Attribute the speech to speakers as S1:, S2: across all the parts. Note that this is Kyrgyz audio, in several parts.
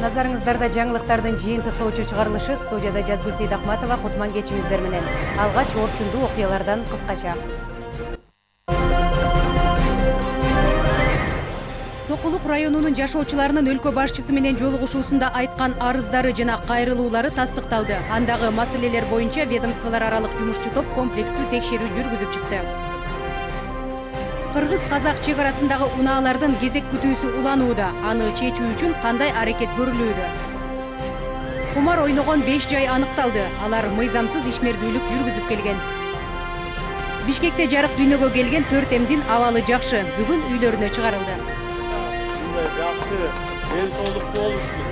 S1: Назарыңыздарда жаңылыктардын жыйынтыктоочу чыгарылышы. Студияда Жазгүл Сейдахматова, Кутман кечиңиздер менен. Алгач орчундуу окуялардан кыскача. Сокулук районунун жашоочуларынын өлкө башчысы менен жолугушуусунда айткан арыздары жана кайрылуулары тастыкталды. Андагы маселелер боюнча ведомстволор аралык жумушчу топ комплекстүү текшерүү жүргүзүп чыкты. Кыргыз-казак чек арасындагы унаалардын кезек күтүүсү уланууда. Аны чечүү үчүн кандай аракет көрүлүүдө? Кумар ойногон 5 жай аныкталды. Алар мыйзамсыз ишмердүүлүк жүргүзүп келген. Бишкекте жарык дүйнөгө келген 4 эмдин абалы жакшы. Бүгүн үйлөрүнө чыгарылды.
S2: Жакшы, ден соолук болушсун.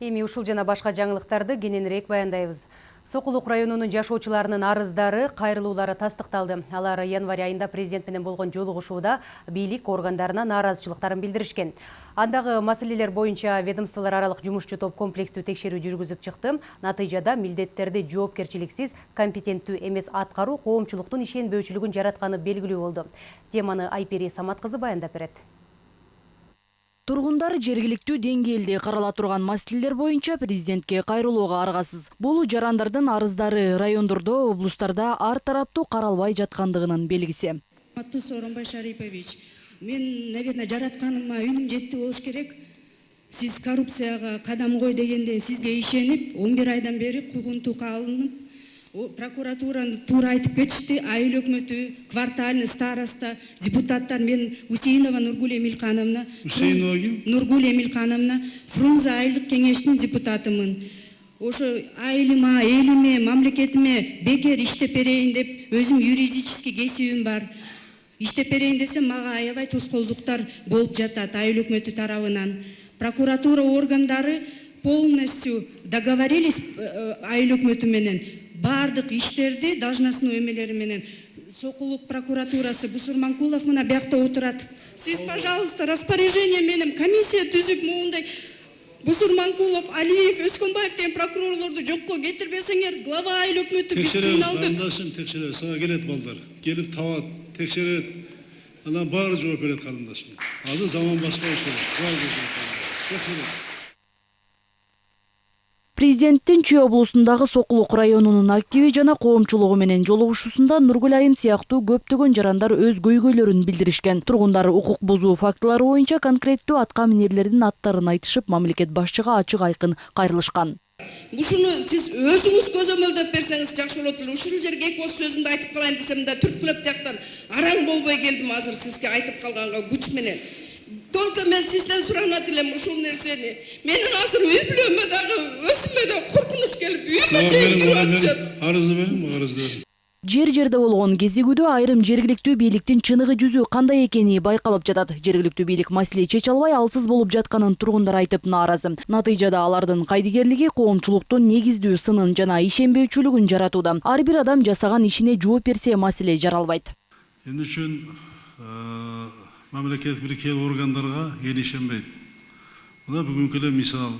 S1: Эми ушул жана башка жаңылыктарды кененирээк баяндайбыз. Сокулук районунун жашоочуларынын арыздары, кайрылуулары тастыкталды. Алар январь айында президент менен болгон жолугушууда бийлик органдарына нааразычылыктарын билдиришкен. Андагы маселелер боюнча ведомстволор аралык жумушчу топ комплекстүү текшерүү жүргүзүп чыкты. Натыйжада милдеттерди жоопкерчиликсиз, компетенттүү эмес аткаруу коомчулуктун ишенбөөчүлүгүн жаратканы белгилүү болду. Теманы Айпери Самат кызы баяндап берет.
S3: Тургундар жергиликтүү деңгээлде карала турган маселелер боюнча президентке кайрылууга аргасыз. Бул жарандардын арыздары райондордо, облустарда ар тараптуу каралбай жаткандыгынын белгиси.
S4: Сооронбай Шарипович, мен, наверное, жаратканыма үнүм жетти болуш керек. Сиз коррупцияга кадам кой дегенде сизге ишенип, 11 айдан бери куугунтукка алынып, прокуратураны туура айтып кетишти. Айыл өкмөтү, квартальный староста, депутаттар, мен Усейнова Нургуль Эмилхановна, Нургуль Эмилхановна, Фрунзе айылдык кеңешинин депутатымын. Ошо айылыма, элиме, мамлекетиме бекер иштеп берейин деп, өзүм юридический кесибим бар. Иштеп берейин десем, мага аябай тоскоолдуктар болуп жатат айыл өкмөтү тарабынан. Прокуратура органдары полностью договорились айыл өкмөтү менен. Бардык иштерди должностной эмелери менен Сокулук прокуратурасы Бусурманкулов мына биякта отурат. Сиз, пожалуйста, распоряжение менен комиссия түзүп моундай Бусурманкулов, Алиев, Өскөнбаев деген прокурорлорду жокко кетирбесеңер, глава айыл өкмөтү биз кыйналдык.
S5: Текшерет, сага келет балдар. Келип табат, текшерет. Анан баары жооп берет карындашым. Азыр заман башка иште.
S3: Президенттин Чүй облусундагы Сокулук районунун активи жана коомчулугу менен жолугушуусунда Нургуль Айым сыяктуу көптөгөн жарандар өз көйгөйлөрүн билдиришкен. Тургундар укук бузуу фактылары боюнча конкреттүү атка минерлердин аттарын айтышып, мамлекет башчыга ачык айкын кайрылышкан.
S4: Ушуну сиз өзүңүз көзөмөлдөп берсеңиз жакшы болот эле. Ушул жерге эки ооз сөзүмдү айтып калайын десем да түрткүлөп тияктан араң болбой келдим азыр сизге айтып калганга күч менен. Только мен сизден суранат элем ушул нерсени. Менин азыр үй бүлөмө дагы өзүмө да коркунуч келип, үйүмө чейин кирип атышат.
S5: Арызды бериң, арызды.
S3: Жер-жерде болгон кезигүүдө айрым жергиликтүү бийликтин чыныгы жүзү кандай экени байкалып жатат. Жергиликтүү бийлик маселе чече албай алсыз болуп жатканын тургундар айтып нааразы. Натыйжада алардын кайдыгерлиги коомчулуктун негиздүү сынын жана ишенбөөчүлүгүн жаратууда. Ар бир адам жасаган ишине жооп берсе маселе жаралбайт.
S5: Эмне үчүн мамлекет бирке органдарга эл ишенбейт. Мына бүгүнкү эле мисал,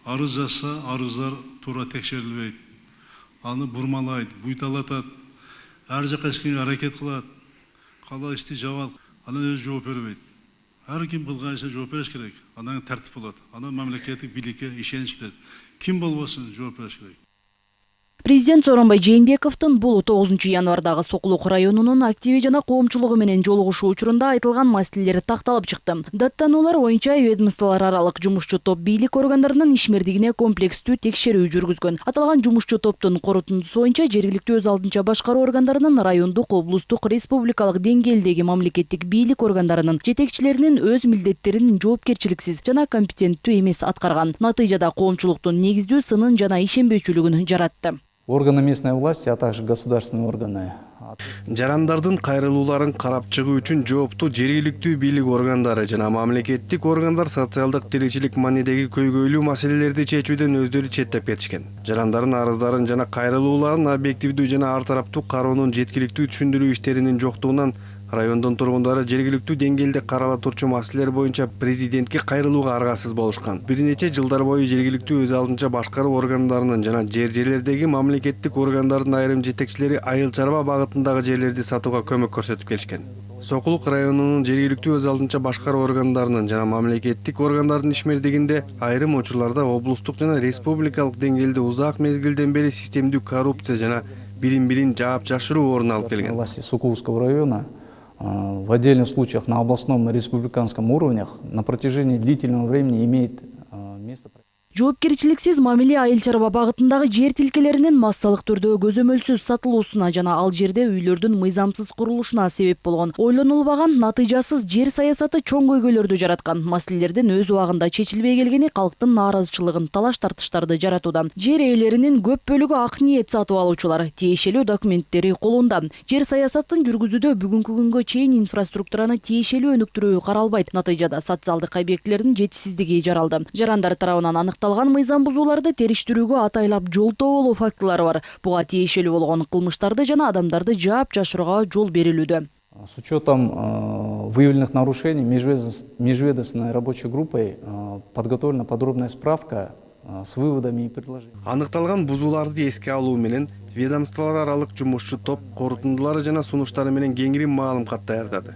S5: арыз жазса, арыздар туура текшерилбейт. Аны бурмалайт, буйталатат. Ар жака эчкенге аракет кылат. Кала ишти жабат. Анан өзү жооп бербейт. Ар ким кылган ишине жооп бериш керек. Анан тартип болот. Анан мамлекеттик бийликке ишенич кетет. Ким болбосун жооп бериш керек.
S3: Президент Сооронбай Жээнбековдун бул 9 январдагы Сокулук районунун активи жана коомчулугу менен жолугушуу учурунда айтылган маселелер такталып чыкты. Даттануулар боюнча ведомстволор аралык жумушчу топ бийлик органдарынын ишмердигине комплекстүү текшерүү жүргүзгөн. Аталган жумушчу топтун корутундусу боюнча жергиликтүү өз алдынча башкаруу органдарынын райондук, облустук, республикалык деңгээлдеги мамлекеттик бийлик органдарынын жетекчилеринин өз милдеттерин жоопкерчиликсиз жана компетенттүү эмес аткарган. Натыйжада коомчулуктун негиздүү сынын жана ишенбөөчүлүгүн жаратты.
S6: Органы местной власти, а также государственные органы.
S7: Жарандардын кайрылууларын карап чыгуу үчүн жооптуу жергиликтүү бийлик органдары жана мамлекеттик органдар социалдык тиричилик маанидеги көйгөйлүү маселелерди чечүүдөн өздөрү четтеп кетишкен. Жарандардын арыздарын жана кайрылууларын объективдүү жана ар тараптуу кароонун жеткиликтүү түшүндүрүү иштеринин жоктугунан райондун тургундары жергиликтүү деңгээлде карала турчу маселелер боюнча президентке кайрылууга аргасыз болушкан. Бир нече жылдар бою жергиликтүү өз алдынча башкаруу органдарынын жана жерлердеги мамлекеттик органдардын айрым жетекчилери айыл чарба багытындагы жерлерди сатууга көмөк көрсөтүп келишкен. Сокулук районунун жергиликтүү өз алдынча башкаруу органдарынын жана мамлекеттик органдардын ишмердигинде айрым учурларда облустук жана республикалык деңгээлде узак мезгилден бери системдүү коррупция жана бирин-бирин жаап жашыруу орун алып келген.
S6: Власти Сокуловского района в отдельных случаях на областном и республиканском уровнях на протяжении длительного времени имеет место.
S3: Жоопкерчиликсиз мамиле айыл чарба багытындагы жер тилкелеринин массалык түрдө көзөмөлсүз сатылуусуна жана ал жерде үйлөрдүн мыйзамсыз курулушуна себеп болгон ойлонулбаган натыйжасыз жер саясаты чоң көйгөйлөрдү жараткан. Маселелердин өз убагында чечилбей келгени калктын нааразычылыгын, талаш тартыштарды жаратууда. Жер ээлеринин көп бөлүгү ак ниет сатып алуучулар, тиешелүү документтери колунда. Жер саясатын жүргүзүүдө бүгүнкү күнгө чейин инфраструктураны тиешелүү өнүктүрүү каралбайт. Натыйжада социалдык объектилердин жетишсиздиги жаралды. Жарандар тарабынан аныкталган мыйзам бузууларды териштирүүгө атайлап жол тоболуу фактылары бар. Буга тиешелүү болгон кылмыштарды жана адамдарды жаап жашырууга жол берилүүдө.
S6: С учетом выявленных нарушений межведомственной рабочей группой подготовлена подробная справка с выводами и предложениями.
S7: Аныкталган бузууларды эске алуу менен ведомстволор аралык жумушчу топ корутундулары жана сунуштары менен кеңири маалымат даярдады.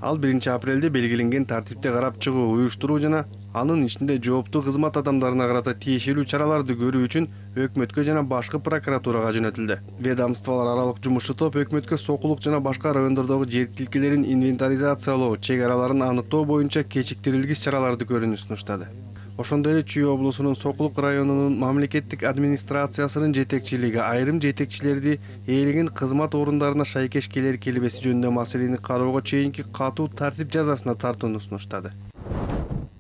S7: Ал 1 апрелде белгиленген тартипте карап чыгуу, уюштуруу жана анын ичинде жооптуу кызмат адамдарына карата тиешелүү чараларды көрүү үчүн өкмөткө жана башкы прокуратурага жөнөтүлдү. Ведомстволор аралык жумушчу топ өкмөткө Сокулук жана башка райондордогу жер тилкелерин инвентаризациялоо, чек араларын аныктоо боюнча кечиктирилгис чараларды көрүүнү сунуштады. Ошондой эле Чүй облусунун Сокулук районунун мамлекеттик администрациясынын жетекчилиги айрым жетекчилерди ээлеген кызмат орундарына шайкеш келер келбеси жөнүндө маселени кароого чейинки катуу тартип жазасына тартууну сунуштады.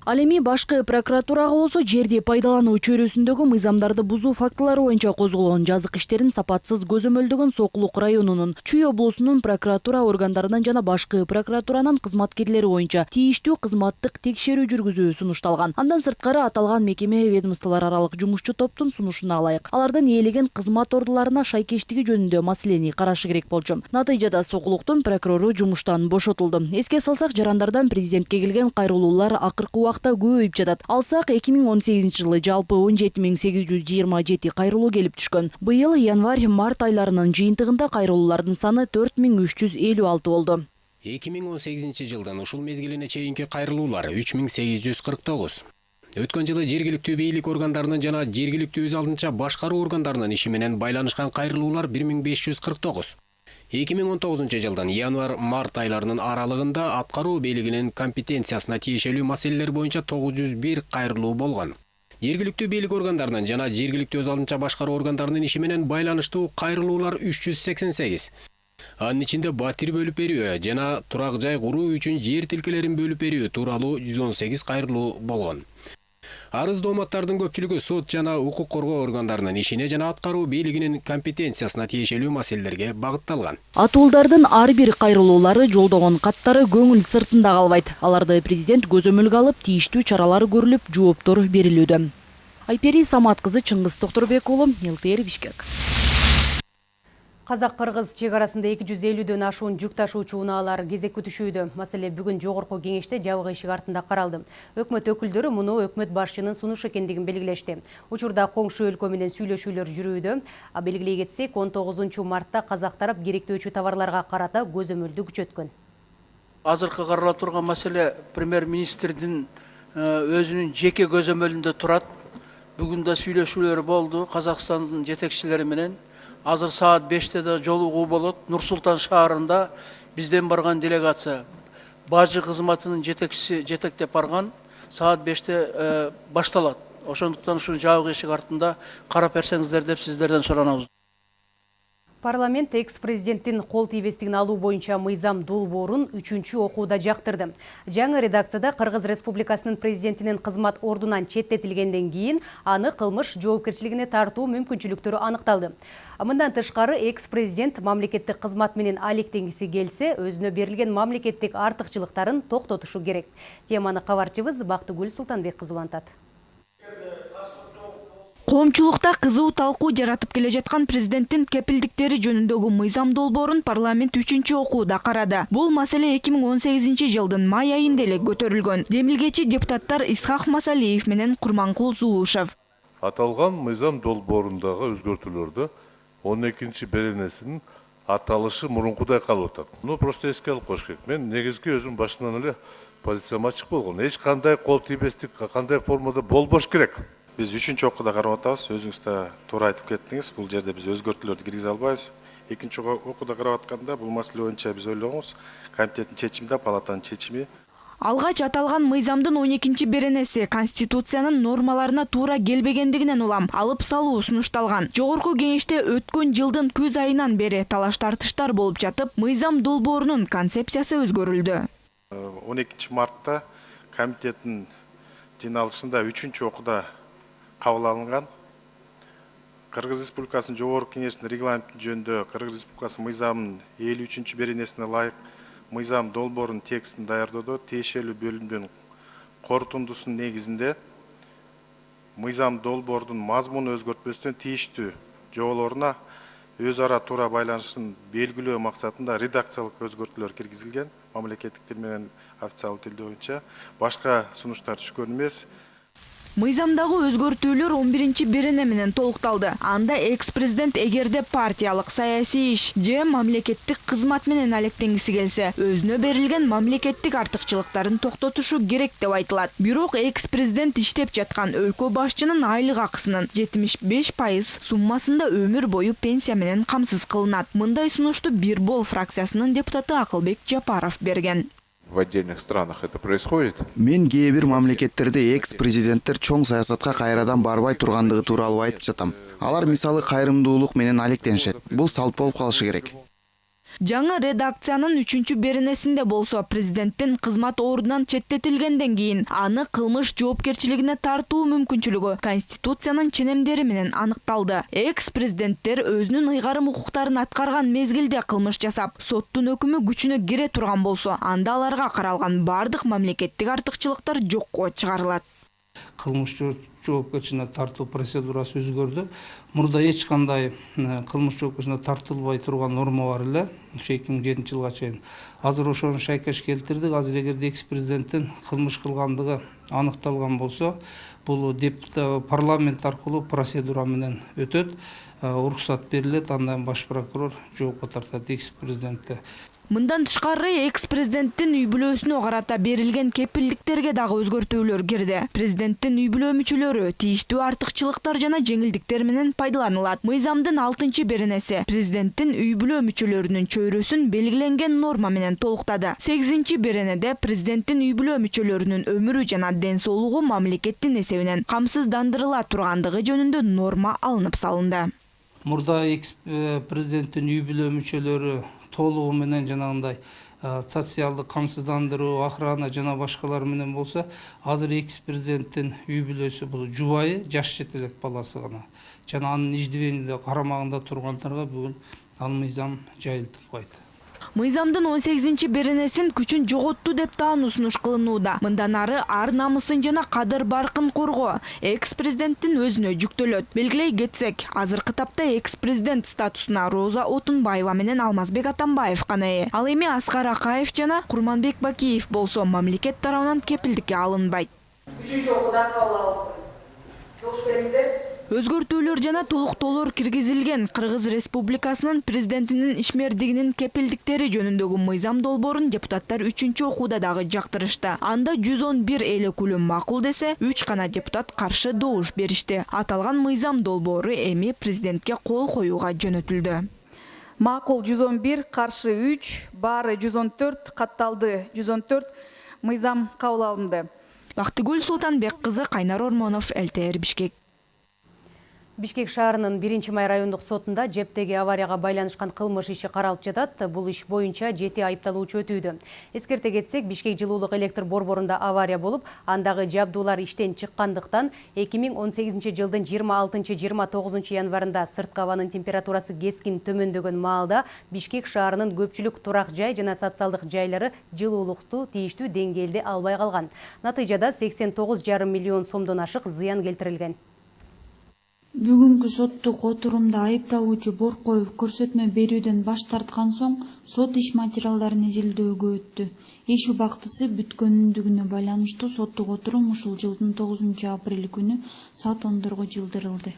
S3: Ал эми башкы прокуратурага болсо жерди пайдалануу чөйрөсүндөгү мыйзамдарды бузуу фактылары боюнча козголгон жазык иштерин сапатсыз көзөмөлдөгөн Сокулук районунун, Чүй облусунун прокуратура органдарынан жана башкы прокуратуранын кызматкерлери боюнча тийиштүү кызматтык текшерүү жүргүзүү сунушталган. Андан сырткары аталган мекеме ведомстволор аралык жумушчу топтун сунушуна ылайык алардын ээлеген кызмат ордуларына шайкештиги жөнүндө маселени карашы керек болчу. Натыйжада Сокулуктун прокурору жумуштан бошотулду. Эске салсак, жарандардан президентке келген кайрылуулар акыркы көбөйүп жатат. Алсак 2018 жылы жалпы 17827 кайрылуу келип түшкөн. Быйыл январь-март айларынын жыйынтыгында кайрылуулардын саны 4356 болду.
S8: 2018 жылдан ушул мезгилине чейинки кайрылуулар 3849. Өткөн жылы жергиликтүү бийлик органдарынын жана жергиликтүү өз алдынча башкаруу органдарынын иши менен байланышкан кайрылуулар 1549. 2019 жылдан январь-март айларынын аралыгында аткаруу бийлигинин компетенциясына тиешелүү маселелер боюнча 901 кайрылуу болгон. Жергиликтүү бийлик органдарынын жана жергиликтүү өз алдынча башкаруу органдарынын иши менен байланыштуу кайрылуулар 388. Анын ичинде батир бөлүп берүү жана турак жай куруу үчүн жер тилкелерин бөлүп берүү тууралуу 118 кайрылуу болгон. Арыз дооматтардын көпчүлүгү сот жана укук коргоо органдарынын ишине жана аткаруу бийлигинин компетенциясына тиешелүү маселелерге багытталган.
S3: Атуулдардын ар бир кайрылуулары жолдогон каттары көңүл сыртында калбайт. Аларды президент көзөмөлгө алып, тийиштүү чаралар көрүлүп, жооптор берилүүдө. Айпери Самат кызы, Чыңгыз Токторбек уулу, ЛТР Бишкек.
S1: Казак-кыргыз чек арасында 250дөн ашуун жүк ташуучу унаалар кезек күтүшүүдө. Маселе бүгүн жогорку кеңеште жабык эшик артында каралды. Өкмөт өкүлдөрү муну өкмөт башчынын сунушу экендигин белгилешти. Учурда коңшу өлкө менен сүйлөшүүлөр жүрүүдө. Белгилей кетсек, 19 мартта казак тарап керектөөчү товарларга карата көзөмөлдү күчөткөн.
S9: Азыркы карала турган маселе премьер-министрдин өзүнүн жеке көзөмөлүндө турат. Бүгүн да сүйлөшүүлөр болду Казакстандын жетекчилери менен. Азыр саат 5-те да жолугуу болот. Нур-Султан шаарында бизден барган делегация бажы кызматынын жетекчиси жетектеп барган. Саат 5-те башталат. Ошондуктан ушул жабык эшик артында карап берсеңиздер деп сиздерден суранабыз.
S1: Парламент экс-президенттин кол тийбестигин алуу боюнча мыйзам долбоорун 3-чү окууда жактырды. Жаңы редакцияда Кыргыз Республикасынын президентинин кызмат ордунан четтетилгенден кийин аны кылмыш жоопкерчилигине тартуу мүмкүнчүлүктөрү аныкталды. Мындан тышкары экс-президент мамлекеттик кызмат менен алектенгиси келсе, өзүнө берилген мамлекеттик артыкчылыктарын токтотушу керек. Теманы кабарчыбыз Бактыгүл Султанбек кызы улантат.
S10: Коомчулукта кызуу талкуу жаратып келе жаткан президенттин кепилдиктери жөнүндөгү мыйзам долбоорун парламент 3-чү окууда карады. Бул маселе 2018 жылдын май айында эле көтөрүлгөн. Демилгечи депутаттар Исхак Масалиев менен Курманкул Зулушев.
S2: Аталган мыйзам долбоорундагы өзгөртүүлөрдү 12-беренесинин
S11: аталышы мурункудай калып атат. Просто эске алып коюш керек. Мен негизги өзүм башынан эле позициям ачык болгон. Эч кандай кол тийбестик, кандай формада болбош керек.
S12: Biz 3-cü okuda карап атабыз. Өзүңүз да туура айтып кеттиңиз. Бул жерде биз өзгөртүүлөрдү киргизе албайбыз. Экинчи окуда карап атканда бул маселе боюнча биз ойлогонбуз. Комитеттин чечими, палатанын чечими.
S10: Алгач аталган мыйзамдын 12-чи беренеси Конституциянын нормаларына туура келбегендигинен улам алып салуу сунушталган. Жогорку кеңеште өткөн жылдын күз айынан бери талаш-тартыштар болуп жатып, мыйзам долбоорунун концепциясы өзгөрүлдү.
S12: 12 мартта комитеттин жыйналышында 3-чү окуда кабыл алынган. Кыргыз Республикасынын Жогорку кеңешинин регламенти жөнүндө Кыргыз Республикасы мыйзамынын 53-чү беренесине ылайык мыйзам долбоорунун текстин даярдоодо тиешелүү бөлүмдүн корутундусунун негизинде мыйзам долбоордун мазмуну өзгөртпөстөн тийиштүү жоболоруна өз ара туура байланышын белгилөө максатында редакциялык өзгөртүүлөр киргизилген. Мамлекеттик тил менен официалдуу тил боюнча башка сунуштар түшкөн эмес.
S10: Мыйзамдагы өзгөртүүлөр 11-чи берене менен толукталды. Анда экс-президент эгерде партиялык, саясий иш же мамлекеттик кызмат менен алектенгиси келсе, өзүнө берилген мамлекеттик артыкчылыктарын токтотушу керек деп айтылат. Бирок экс-президент иштеп жаткан өлкө башчынын айлык акысынын 75% суммасында өмүр бою пенсия менен камсыз кылынат. Мындай сунушту Бир бол фракциясынын депутаты Акылбек Жапаров берген.
S13: В отдельных странах это происходит?
S14: Мен кээ бир мамлекеттерде экс-президенттер чоң саясатка кайрадан барбай тургандыгы тууралуу айтып жатам. Алар мисалы кайрымдуулук менен алектенишет. Бул салт болуп калышы керек.
S10: Жаңы редакциянын 3-чү беренесинде болсо президенттин кызмат ордунан четтетилгенден кийин аны кылмыш жоопкерчилигине тартуу мүмкүнчүлүгү Конституциянын ченемдери менен аныкталды. Экс-президенттер өзүнүн ыйгарым укуктарын аткарган мезгилде кылмыш жасап, соттун өкүмү күчүнө кире турган болсо, анда аларга каралган бардык мамлекеттик артыкчылыктар жокко чыгарылат.
S15: Кылмыш жоопкерчилигине тартуу процедурасы өзгөрдү. Мурда эч кандай кылмыш жоопкерчилигине тартылбай турган норма бар эле. 2007 жылга чейин. Азыр ошону шайкаш келтирдик. Азыр эгерде экс-президенттин кылмыш кылгандыгы аныкталган болсо, бул парламент аркылуу процедура менен өтөт. Уруксат берилет, андан баш прокурор жоопко тартат экс-президентти.
S10: Мындан тышкары экс-президенттин үй бүлөсүнө карата берилген кепилдиктерге дагы өзгөртүүлөр кирди. Президенттин үй бүлө мүчөлөрү тийиштүү артыкчылыктар жана жеңилдиктер менен пайдаланылат. Мыйзамдын 6-чы беренеси президенттин үй бүлө мүчөлөрүнүн чөйрөсүн белгиленген норма менен толуктады. 8-чи беренеде президенттин үй бүлө мүчөлөрүнүн өмүрү жана ден соолугу мамлекеттин эсебинен камсыздандырыла тургандыгы жөнүндө норма алынып салынды.
S15: Мурда экс-президенттин үй бүлө мүчөлөрү толугу менен жанагындай социалдык камсыздандыруу, охрана жана башкалар менен болсо, азыр экс-президенттин үй бүлөсү бул жубайы, жаш жетелек баласы гана. Жана анын иждивенинде карамагында тургандарга бүгүн ал мыйзам жайылтылбайт.
S10: Мыйзамдын 18-чи беренесин күчүн жоготту деп таануу сунуш кылынууда. Мындан ары ар намысын жана кадыр баркын коргоо экс-президенттин өзүнө жүктөлөт. Белгилей кетсек, азыркы тапта экс-президент статусуна Роза Отунбаева менен Алмазбек Атамбаев гана ээ. Ал эми Аскар Акаев жана Курманбек Бакиев болсо мамлекет тарабынан кепилдикке алынбайт.
S16: 3-чү окуудан кабыл алынсын. Жоош бериңиздер.
S10: Өзгөртүүлөр жана толуктоолор киргизилген Кыргыз Республикасынын президентинин ишмердигинин кепилдиктери жөнүндөгү мыйзам долбоорун депутаттар 3-чү окууда дагы жактырышты. Анда 111 эл өкүлү макул десе, 3 гана депутат каршы добуш беришти. Аталган мыйзам долбоору эми президентке кол коюуга жөнөтүлдү.
S16: Макул 111, каршы 3, баары 114 катталды. 114 мыйзам кабыл алынды.
S10: Бактыгүл Султанбек кызы, Кайнар Ормонов, ЛТР Бишкек.
S1: Бишкек шаарынын 1-Май райондук сотунда жептеги аварияга байланышкан кылмыш иши каралып жатат. Бул иш боюнча 7 айыпталуучу өтүүдө. Эскерте кетсек, Бишкек жылуулук электр борборунда авария болуп, андагы жабдуулар иштен чыккандыктан 2018 жылдын 26-29 январында сырткы абанын температурасы кескин төмөндөгөн маалда Бишкек шаарынын көпчүлүк турак жай жана социалдык жайлары жылуулукту тийиштүү деңгээлде албай калган. Натыйжада 89,5 миллион сомдон ашык зыян келтирилген.
S17: Бүгүнкү соттук отурумда айыпталуучу Боркоев көрсөтмө берүүдөн баш тарткан соң сот иш материалдарын изилдөөгө өттү. Иш убактысы бүткөнүндүгүнө байланыштуу соттук отурум ушул жылдын 9 апрель күнү саат 10 жылдырылды.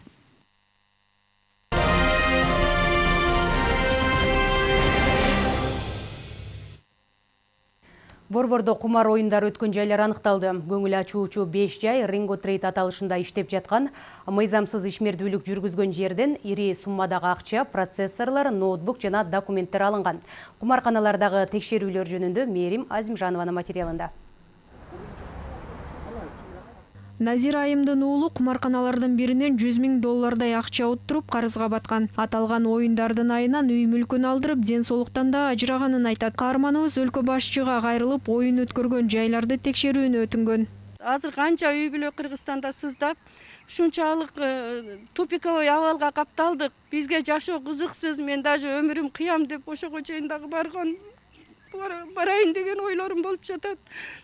S1: Борбордо кумар оюндары өткөн жайлар аныкталды. Көңүл ачуучу 5 жай Ринго Трейд аталышында иштеп жаткан, мыйзамсыз ишмердүүлүк жүргүзгөн жерден ири суммадагы акча, процессорлор, ноутбук жана документтер алынган. Кумарканалардагы текшерүүлөр жөнүндө Мерим Азимжанованын материалында.
S18: Назир Айымдын уулу кумарканалардын биринен $100,000 акча уттуруп карызга баткан. Аталган оюндардын айынан үй мүлкүн алдырып, ден соолуктан да ажыраганын айтат. Каарманыбыз өлкө башчыга кайрылып, оюн өткөргөн жайларды текшерүүнү өтүнгөн.
S19: Азыр канча үй бүлө Кыргызстанда сыздап, ушунчалык тупиковой абалга капталдык. Бизге жашоо кызыксыз, мен даже өмүрүм кыям деп ошого чейин дагы барайын деген ойлорум болуп жатат.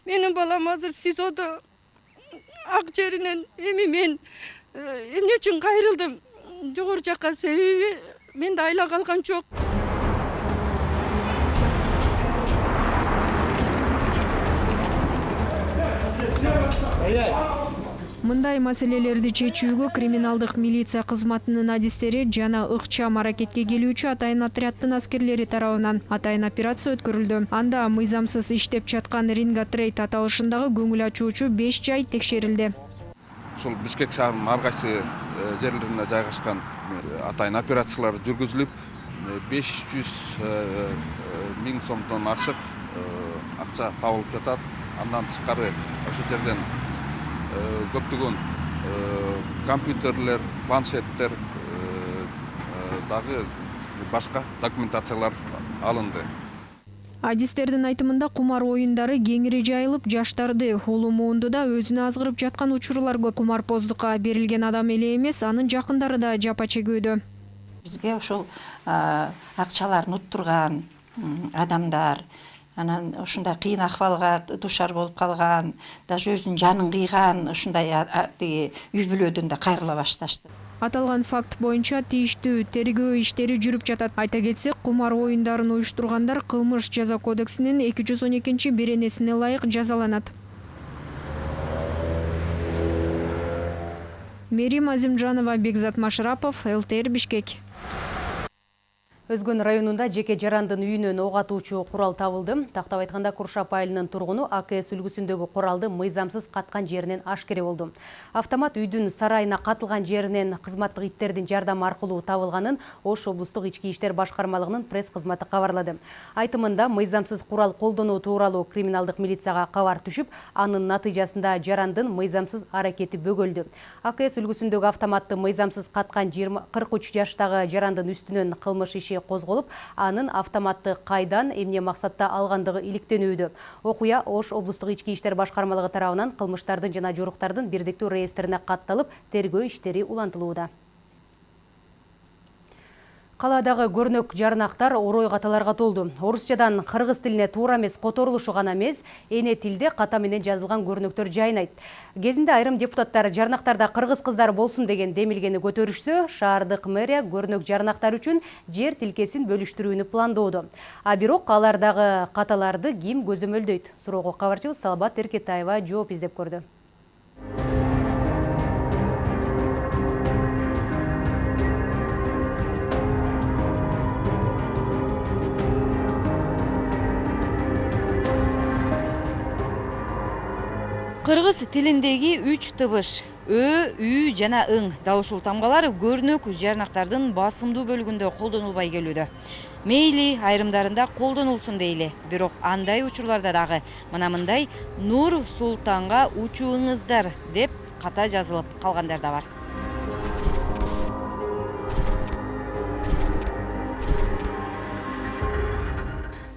S19: Менин балам азыр СИЗОдо ак жеринен. Эми мен эмне үчүн кайрылдым? Жогору жакка себеби менде айла калган жок.
S18: Мындай маселелерди чечүүгө криминалдык милиция кызматынын адистери жана ыкчам аракетке келүүчү атайын отряддын аскерлери тарабынан атайын операция өткөрүлдү. Анда мыйзамсыз иштеп жаткан Ринго Трейд аталышындагы көңүл ачуучу 5 жай текшерилди.
S13: Ушул Бишкек шаарынын ар кайсы жерлерине жайгашкан атайын операциялар жүргүзүлүп, 500 миң сомдон ашык акча табылып жатат. Андан тышкары ошол жерден көптөгөн компьютерлер, планшеттер, дагы башка документациялар алынды.
S18: Адистердин айтымында кумар оюндары кеңири жайылып, жаштарды улуу муундуда өзүнө азгырып жаткан учурлар көп. Кумарпоздукка берилген адам эле эмес, анын жакындары да жапа чегүүдө.
S20: Бизге ошол акчаларын уттурган адамдар, анан ушундай кыйын акыбалга душар болуп калган, даже өзүнүн жанын кыйган ушундай үй бүлөдөн да кайрыла башташты.
S18: Аталган факт боюнча тийиштүү тергөө иштери жүрүп жатат. Айта кетсек, кумар оюндарын уюштургандар кылмыш жаза кодексинин 212-беренесине ылайык жазаланат. Мерим Азимжанова, Бекзат Машрапов, ЛТР Бишкек.
S1: Өзгөн районунда жеке жарандын үйүнөн ок атуучу курал табылды. Тактап айтканда Куршап айылынын тургуну АКС үлгүсүндөгү куралды мыйзамсыз каткан жеринен ашкере болду. Автомат үйдүн сарайына катылган жеринен кызматтык иттердин жардамы аркылуу табылганын Ош облустук ички иштер башкармалыгынын пресс кызматы кабарлады. Айтымында мыйзамсыз курал колдонуу тууралуу криминалдык милицияга кабар түшүп, анын натыйжасында жарандын мыйзамсыз аракети бөгөлдү. АКС үлгүсүндөгү автоматты мыйзамсыз каткан 43 жаштагы жарандын үстүнөн кылмыш иши козголуп, анын автоматты кайдан, эмне максатта алгандыгы иликтенүүдө. Окуя Ош облустук ички иштер башкармалыгы тарабынан кылмыштардын жана жоруктардын бирдиктүү реестрине катталып, тергөө иштери улантылууда. Каладагы көрнөк жарнактар орой каталарга толду. Орусчадан кыргыз тилине туура эмес которулушу гана эмес, эне тилде ката менен жазылган көрнөктөр жайнайт. Кезинде айрым депутаттар жарнактарда кыргыз кыздары болсун деген демилгени көтөрүшсө, шаардык мэрия көрнөк жарнактар үчүн жер тилкесин бөлүштүрүүнү пландоодо. А бирок алардагы каталарды ким көзөмөлдөйт? Суроого кабарчыбыз Салбат Эркетаева жооп издеп көрдү.
S21: Кыргыз тилиндеги 3 тыбыш ө, үй жана ың дауышул тамгалар көрнөк жарнактардын басымдуу бөлүгүндө колдонулбай келүүдө. Мейли айрымдарында колдонулсун дейли, бирок андай учурларда дагы мына мындай Нур Султанга учууңуздар деп ката жазылып калгандар да бар.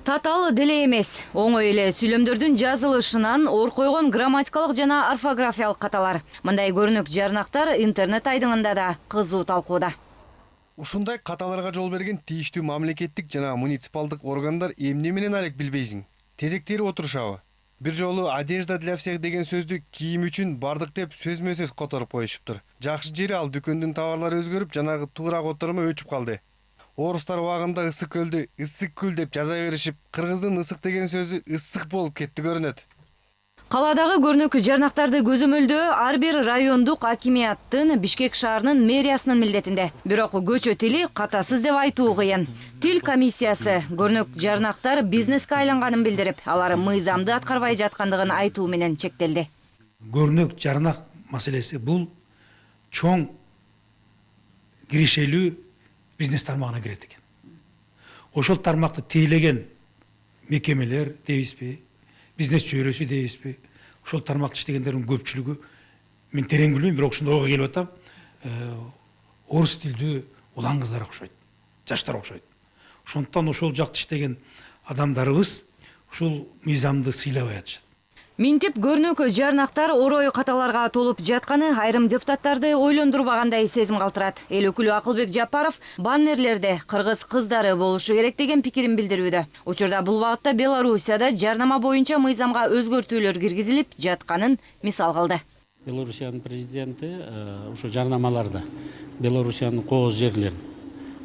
S21: Татал деле эмес, оңой эле сүйлөмдөрдүн жазылышынан ор койгон грамматикалык жана орфографиялык каталар. Мындай көрнөк жарнактар интернет айдыңында да кызуу талкууда.
S7: Ушундай каталарга жол берген тийиштүү мамлекеттик жана муниципалдык органдар эмне менен алек билбейсиң. Тезектери отурушабы? Бир жолу одежда для всех деген сөздү кийим үчүн бардык деп сөзмө-сөз которуп коюшуптур. Жакшы жери ал дүкөндүн товарлары өзгөрүп, жанагы туура котормо өчүп калды. Орустар убагында ысык көлдү ысык күл деп жаза беришип, кыргыздын ысык деген сөзү ысык болуп кетти көрүнөт.
S21: Каладагы көрнөк жарнактарды көзөмөлдөө ар бир райондук акимияттын Бишкек шаарынын мэриясынын милдетинде. Бирок көчө тили катасыз деп айтуу кыйын. Тил комиссиясы көрнөк жарнактар бизнеске айланганын билдирип, алар мыйзамды аткарбай жаткандыгын айтуу менен чектелди.
S4: Көрнөк жарнак маселеси бул чоң кирешелүү бизнес тармагына кирет экен. Ошол тармакты тейлеген мекемелер дейбизби, бизнес чөйрөсү дейбизби, ошол тармакта иштегендердин көпчүлүгү мен терең билбейм, бирок ошондой ойго келип атам, орус тилдүү улан кыздар окшойт, жаштар окшойт. Ошондуктан ошол жакта иштеген адамдарыбыз ушул мыйзамды сыйлабай атышат.
S21: Минтип көрнөк жарнактар орой каталарга толуп жатканы айрым депутаттарды ойлондурбагандай сезим калтырат. Эл өкүлү Акылбек Жапаров баннерлерде кыргыз кыздары болушу керек деген пикирин билдирүүдө. Учурда бул багытта Белоруссияда жарнама боюнча мыйзамга өзгөртүүлөр киргизилип жатканын мисал кылды.
S22: Белоруссиянын президенти ушу жарнамаларда Белоруссиянын кооз жерлерин,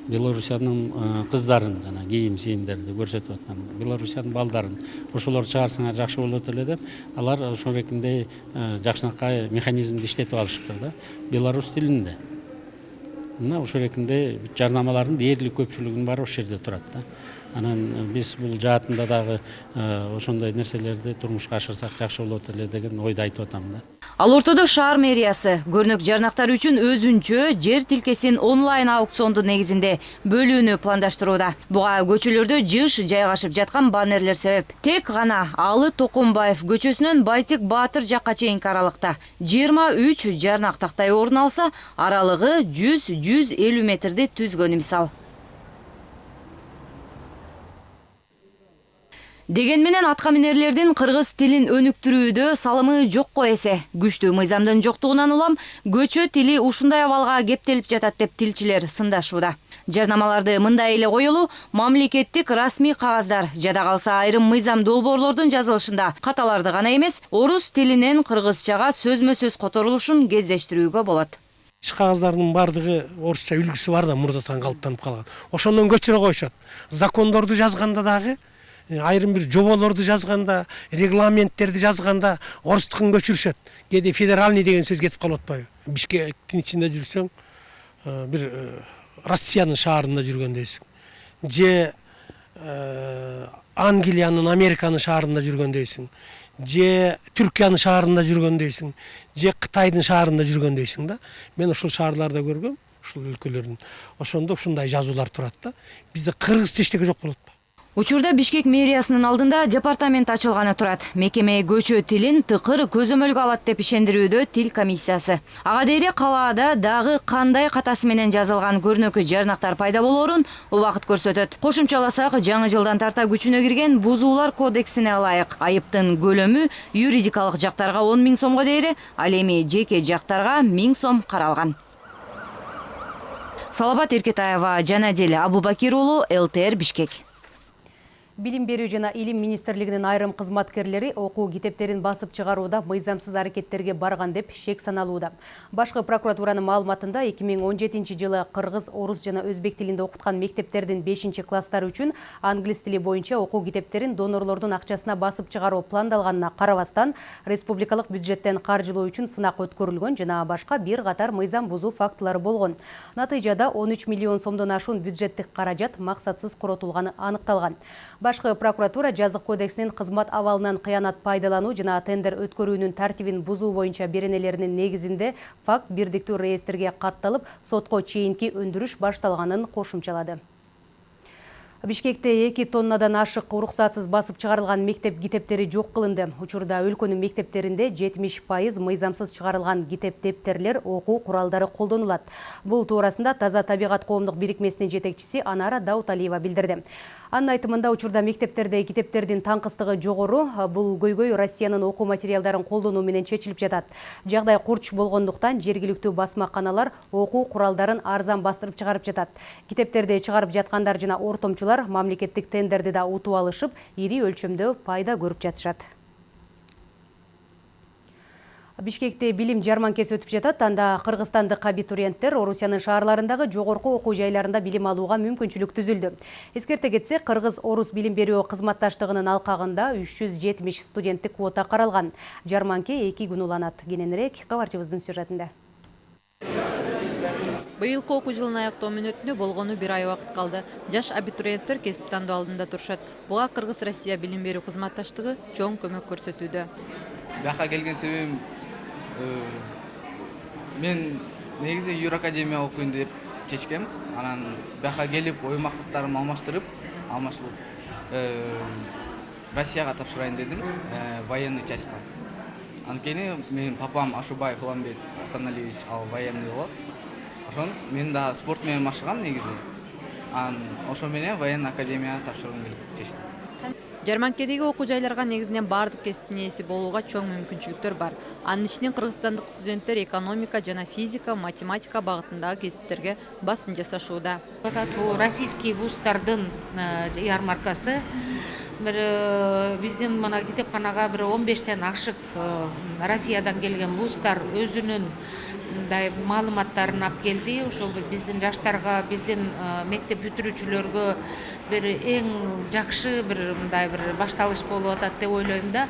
S22: Белоруссиянын кыздарын жана кийим-сийимдерди көрсөтүп аткан, Белоруссиянын балдарын ошолорду чыгарсаңар жакшы болот эле деп, алар ошол эркиндей жакшынакай механизмди иштетип алышыптыр да. Белорус тилинде. Мына ошол эркиндей жарнамалардын дээрлик көпчүлүгүнүн баары ошол жерде турат да. Анан биз бул жаатында дагы ошондой нерселерди турмушка ашырсак жакшы болот эле деген ойду айтып атам да.
S21: Ал ортодо шаар мэриясы көрнөк жарнактар үчүн өзүнчө жер тилкесин онлайн аукциондун негизинде бөлүүнү пландаштырууда. Буга көчөлөрдө жыш жайгашып жаткан баннерлер себеп. Тек гана Алы Токомбаев көчөсүнөн Байтек Баатыр жакка чейинки аралыкта 23 жарнак тактай орун алса, аралыгы 100-150 метрди түзгөнү мисал. Деген менен атка минерлердин кыргыз тилин өнүктүрүүдө салымы жокко эсе. Күчтүү мыйзамдын жоктугунан улам көчө тили ушундай абалга кептелип жатат деп тилчилер сындашууда. Жарнамаларды мындай эле коелу, мамлекеттик расмий кагаздар, жада калса айрым мыйзам долбоорлордун жазылышында каталарды гана эмес, орус тилинен кыргызчага сөзмө-сөз которулушун кездештирүүгө болот.
S23: Иш кагаздардын бардыгы орусча үлгүсү бар да, мурдатан калыптанып калган. Ошондон көчүрө коюшат. Закондорду жазганда дагы айрым бир жоболорду жазганда, регламенттерди жазганда орустукун көчүрүшөт. Кээде федеральный деген сөз кетип калып атпайбы? Бишкектин ичинде жүрсөң, бир Россиянын шаарында жүргөндөйсүң. Же Англиянын, Американын шаарында жүргөндөйсүң. Же Түркиянын шаарында жүргөндөйсүң. Же Кытайдын шаарында жүргөндөйсүң да. Мен ушул шаарларда көргөм, ушул өлкөлөрдүн. Ошондо ушундай жазуулар турат да. Бизде кыргызча эчтеке жок болот.
S21: Учурда Бишкек мэриясынын алдында департамент ачылганы турат. Мекеме көчө тилин тыкыр көзөмөлгө алат деп ишендирүүдө тил комиссиясы. Ага дейре калаада дагы кандай катасы менен жазылган көрнөк жарнактар пайда болоорун убакыт көрсөтөт. Кошумчаласак, жаңы жылдан тарта күчүнө кирген бузуулар кодексине ылайык айыптын көлөмү юридикалык жактарга 10 000 сомго дейре, ал эми жеке жактарга 1000 сом каралган. Салабат Эркетаева, Жанадел Абубакир уулу, ЛТР Бишкек.
S1: Билим берүү жана илим министрлигинин айрым кызматкерлери окуу китептерин басып чыгарууда мыйзамсыз аракеттерге барган деп шек саналууда. Башкы прокуратуранын маалыматында 2017-жылы кыргыз, орус жана өзбек тилинде окуткан мектептердин 5-класстары үчүн англис тили боюнча окуу китептерин донорлордун акчасына басып чыгаруу пландалганына карабастан, республикалык бюджеттен каржылоо үчүн сынак өткөрүлгөн жана башка бир катар мыйзам бузуу фактылары болгон. Натыйжада 13 миллион сомдон ашуун бюджеттик каражат максатсыз коротулганы аныкталган. Башкы прокуратура жазык кодексинин кызмат абалынан кыянат пайдалануу жана тендер өткөрүүнүн тартибин бузуу боюнча беренелеринин негизинде факт бирдиктүү реестрге катталып, сотко чейинки өндүрүш башталганын кошумчалады. Бишкекте 2 тоннадан ашык уруксатсыз басып чыгарылган мектеп китептери жок кылынды. Учурда өлкөнүн мектептеринде 70% мыйзамсыз чыгарылган китеп дептерлер, окуу куралдары колдонулат. Бул туурасында Таза табигат коомдук бирикмесинин жетекчиси Анара Дауталиева билдирди. Анын айтымында учурда мектептерде китептердин таңкыстыгы жогору, бул көйгөй Россиянын окуу материалдарын колдонуу менен чечилип жатат. Жагдай курч болгондуктан жергиликтүү басмаканалар окуу куралдарын арзан бастырып чыгарып жатат. Китептерди чыгарып жаткандар жана ортомчулар мамлекеттик тендерди да утуп алышып, ири өлчөмдө пайда көрүп жатышат. Бишкекте билим жарманкеси өтүп жатат. Анда кыргызстандык абитуриенттер Орусиянын шаарларындагы жогорку окуу жайларында билим алууга мүмкүнчүлүк түзүлдү. Эскерте кетсек, Кыргыз-Орус билим берүү кызматташтыгынын алкагында 370 студенттик квота каралган. Жарманке 2 күн уланат. Кененирээк кабарчыбыздын сюжетинде.
S5: Быйылкы окуу жылын аяктоо мүнөтүнө болгону 1 ай убакыт калды. Жаш абитуриенттер кесип тандоо алдында турушат. Буга Кыргыз-Россия билим берүү кызматташтыгы чоң көмөк көрсөтүүдө.
S6: Бияка келген себебим мен негизи Юракадемия окуйн деп чечкем. Анан бияка келип ой максаттарымды алмаштырып Россияга тапшырайын дедим, военный частька. Анткени менин папам Ашубаев Ламбек Асаналиевич ал военный болот. Ошон мен да спорт менен машыгам негизи. Ошо менен военный академияга тапшыргым келип чечтим.
S5: Жарманкедеги окуу жайларга негизинен бардык кесиптин ээси болууга чоң мүмкүнчүлүктөр бар. Анын ичинен кыргызстандык студенттер экономика жана физика, математика багытындагы кесиптерге басым жасашууда.
S8: Бул российский вуздардын ярмаркасы биздин мына китепканага 15тен ашык Россиядан келген вуздар өзүнүн маалыматтарын алып келди. Ошол биздин жаштарга, биздин мектеп бүтүрүүчүлөргө эң жакшы мындай башталыш болуп атат деп ойлойм да.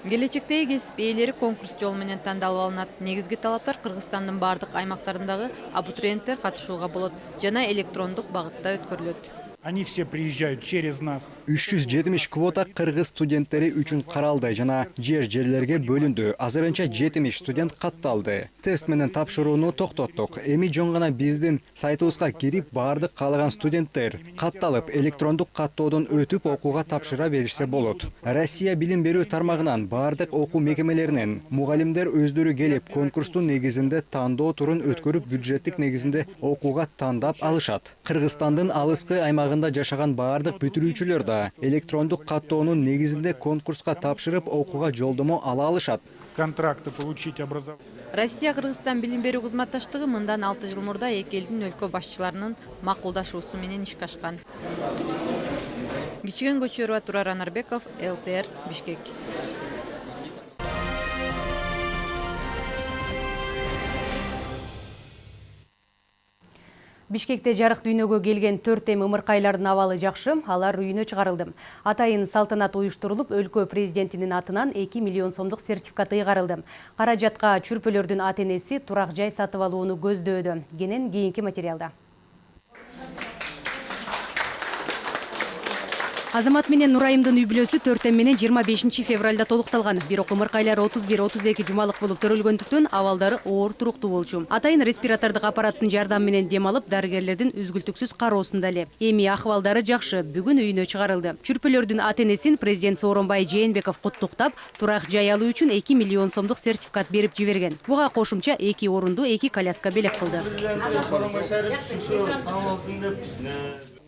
S5: Келечектеги кесип ээлери конкурс жолу менен тандалып алынат. Негизги талаптар Кыргызстандын бардык аймактарындагы абитуриенттер катышууга болот жана электрондук багытта өткөрүлөт.
S24: Они все приезжают через нас.
S25: 370 квота кыргыз студенттери үчүн каралды жана жерлерге бөлүндү. Азырынча 70 студент катталды. Тест менен тапшырууну токтоттук. Эми жөн гана биздин сайтыбызга кирип бардык каалаган студенттер катталып, электрондук каттоодон өтүп окууга тапшыра беришсе болот. Россия билим берүү тармагынан бардык окуу мекемелеринен мугалимдер өздөрү келип, конкурстун негизинде тандоо турун өткөрүп, бюджеттик негизинде окууга тандап алышат. Кыргызстандын алыскы аймагы жашаган бардык бүтүрүүчүлөр да электрондук каттоонун негизинде конкурска тапшырып окууга жолдомо ала алышат.
S24: Контракты получить образование.
S5: Россия Кыргызстан билим берүү кызматташтыгы мындан 6 жыл мурда эки элдин өлкө башчыларынын макулдашуусу менен ишке ашкан. Кичиген Көчөрова, Турар Анарбеков, ЛТР, Бишкек.
S1: Бишкекте жарык дүйнөгө келген 4 ымыркайлардын абалы жакшы, алар үйүнө чыгарылды. Атайын салтанат уюштурулуп, өлкө президентинин атынан 2 миллион сомдук сертификат ыйгарылды. Каражатка чүрпөлөрдүн ата-энеси турак жай сатып алууну көздөөдө. Кенен кийинки материалда. Азамат менен Нурайымдын үй бүлөсү 4 менен 25 февралда толукталган. Бирок ымыркайлар 31-32 жумалык болуп төрөлгөндүктөн абалдары оор туруктуу болчу. Атайын респиратордук аппараттын жардамы менен дем алып, дарыгерлердин үзгүлтүксүз кароосунда эле. Эми акыбалдары жакшы, бүгүн үйүнө чыгарылды. Чүрпөлөрдүн ата-энесин президент Сооронбай Жээнбеков куттуктап, турак жай алуу үчүн 2 миллион сомдук сертификат берип жиберген. Буга кошумча 2 орунду 2 коляска белек кылды.